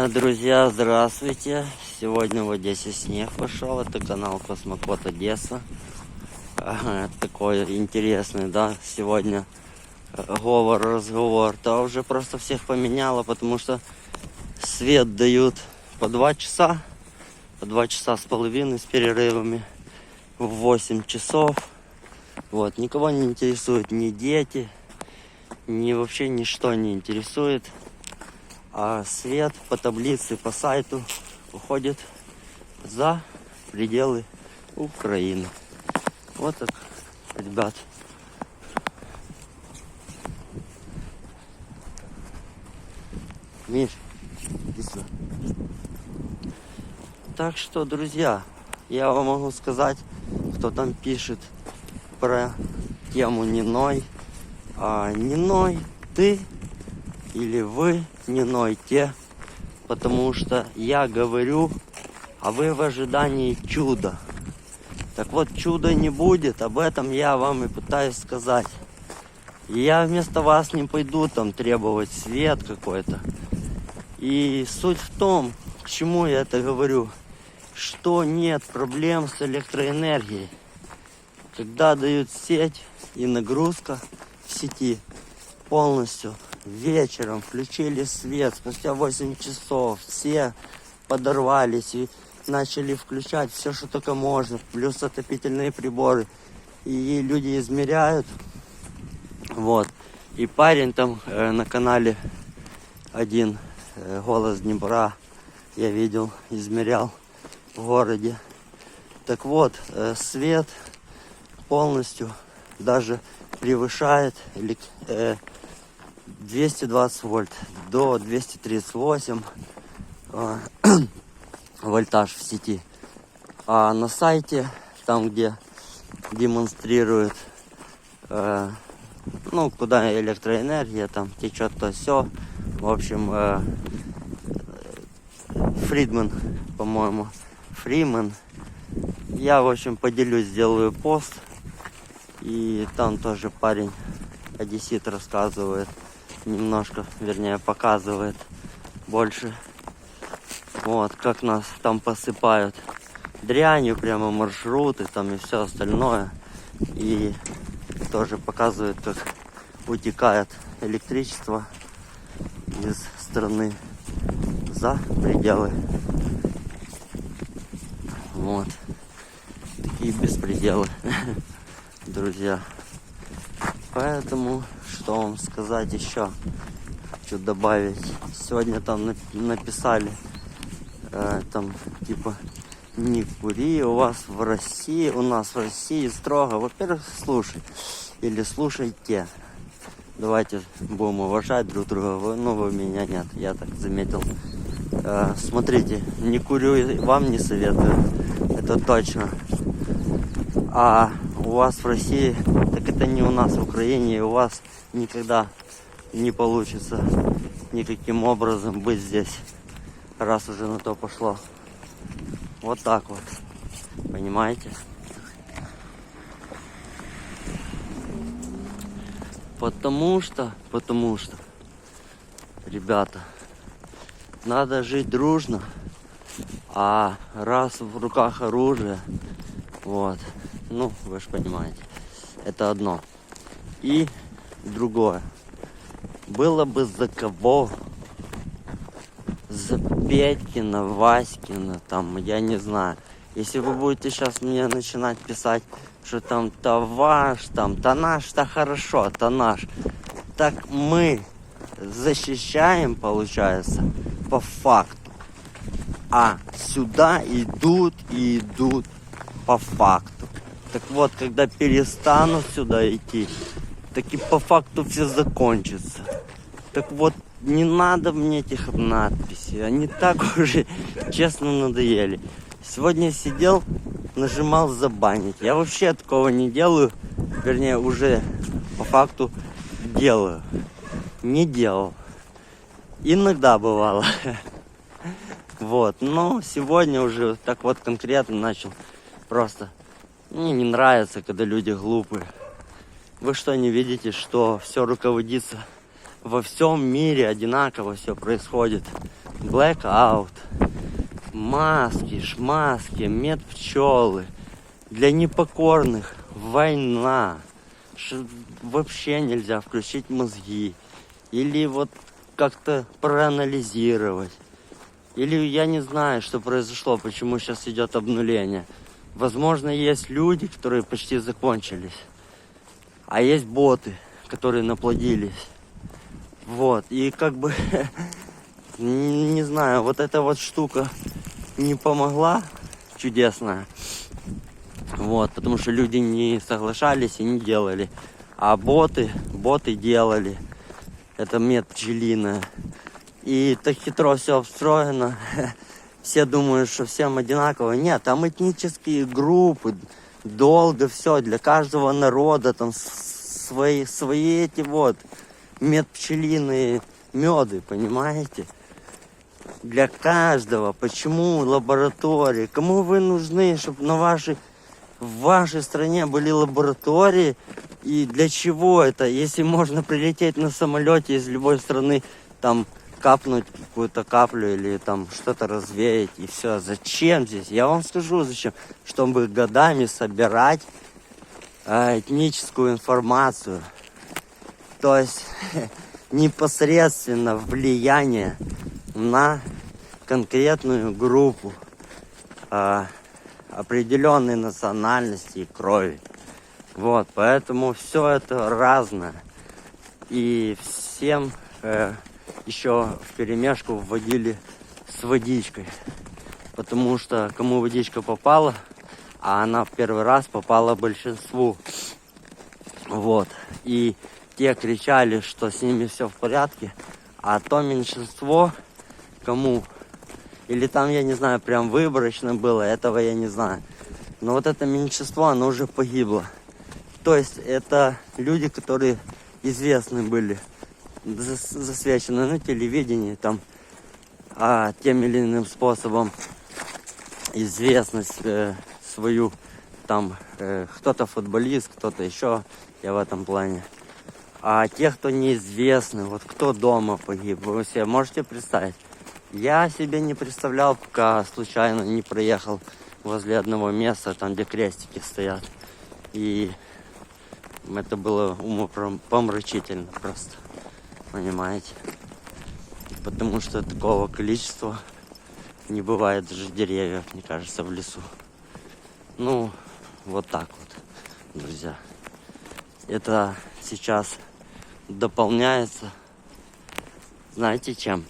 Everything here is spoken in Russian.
Друзья, здравствуйте! Сегодня в Одессе снег пошел. Это канал Космокод Одесса. Такой интересный, да, сегодня разговор. Да уже просто всех поменяло, потому что свет дают по 2 часа, по 2 часа с половиной с перерывами в 8 часов. Вот, никого не интересует ни дети, ни вообще ничто не интересует. А свет по таблице, по сайту уходит за пределы Украины. Вот так, ребят. Миш, иди сюда. Так что, друзья, я вам могу сказать, кто там пишет про тему «Не ной», не ной ты или вы не нойте, потому что я говорю, а вы в ожидании чуда. Так вот, чуда не будет, об этом я вам и пытаюсь сказать. Я вместо вас не пойду там требовать свет какой-то. И суть в том, к чему я это говорю, что нет проблем с электроэнергией. Когда дают сеть и нагрузка в сети полностью, вечером включили свет, спустя 8 часов все подорвались и начали включать все, что только можно, плюс отопительные приборы. И люди измеряют. Вот. И парень там на канале один, «Голос Днепра», я видел, измерял в городе. Так вот, свет полностью даже превышает 220 вольт до 238 вольтаж в сети. А на сайте, там где демонстрируют, куда электроэнергия там течет, то все. В общем, Фриман. Я, в общем, поделюсь, сделаю пост. И там тоже парень, одессит, рассказывает немножко, вернее, показывает больше. Вот, как нас там посыпают дрянью, прямо маршруты там и все остальное. И тоже показывает, как утекает электричество из страны за пределы. Вот. Такие беспределы, друзья. Поэтому, что вам сказать еще? Хочу добавить. Сегодня там написали, там типа, не кури, у нас в России строго. Во-первых, слушай. Или слушайте. Давайте будем уважать друг друга. Ну, вы меня нет, я так заметил. Смотрите, не курю, вам не советую. Это точно. А у вас в России, так это не у нас в Украине, и у вас никогда не получится никаким образом быть здесь, раз уже на то пошло. Вот так вот. Понимаете? Потому что, ребята, надо жить дружно, а раз в руках оружие, вот, вы же понимаете, это одно. И другое. Было бы за кого, за Петькина, Васькина, там, я не знаю. Если вы будете сейчас мне начинать писать, что там то ваш, там то наш, то хорошо, то наш. Так мы защищаем, получается, по факту. А сюда идут и идут по факту. Так вот, когда перестанут сюда идти, так и по факту все закончится. Так вот, не надо мне этих надписей. Они так уже, честно, надоели. Сегодня я сидел, нажимал забанить. Я вообще такого не делаю. Вернее, уже по факту делаю. Не делал. Иногда бывало. Вот. Но сегодня уже так вот конкретно начал. Просто мне не нравится, когда люди глупые. Вы что, не видите, что все руководится во всем мире одинаково все происходит. Blackout, маски, шмаски, медпчелы. Для непокорных война. Вообще нельзя включить мозги. Или вот как-то проанализировать. Или я не знаю, что произошло, почему сейчас идет обнуление. Возможно, есть люди, которые почти закончились. А есть боты, которые наплодились. Вот. И как бы, не знаю, вот эта вот штука не помогла, чудесная. Вот, потому что люди не соглашались и не делали. А боты делали. Это мед пчелиная. И так хитро все обстроено. Все думают, что всем одинаково. Нет, там этнические группы. Долго все. Для каждого народа там свои эти вот мед пчелиные меды, понимаете? Для каждого. Почему лаборатории? Кому вы нужны, чтобы в вашей стране были лаборатории? И для чего это? Если можно прилететь на самолете из любой страны, там капнуть какую-то каплю или там что-то развеять и все. Зачем здесь? Я вам скажу зачем. Чтобы годами собирать этническую информацию. То есть непосредственно влияние на конкретную группу определенной национальности и крови. Вот, поэтому все это разное. И всем еще вперемешку вводили с водичкой. Потому что кому водичка попала, а она в первый раз попала большинству. Вот. И те кричали, что с ними все в порядке, а то меньшинство, кому, или там, я не знаю, прям выборочно было, этого я не знаю. Но вот это меньшинство, оно уже погибло. То есть это люди, которые известны были, засвечены на телевидении, там, тем или иным способом известность свою, там, кто-то футболист, кто-то еще, я в этом плане. А те, кто неизвестны, вот кто дома погиб, вы себе можете представить? Я себе не представлял, пока случайно не проехал возле одного места, там, где крестики стоят. И это было умопомрачительно просто, понимаете? Потому что такого количества не бывает даже деревьев, мне кажется, в лесу. Ну, вот так вот, друзья. Это сейчас дополняется, знаете чем?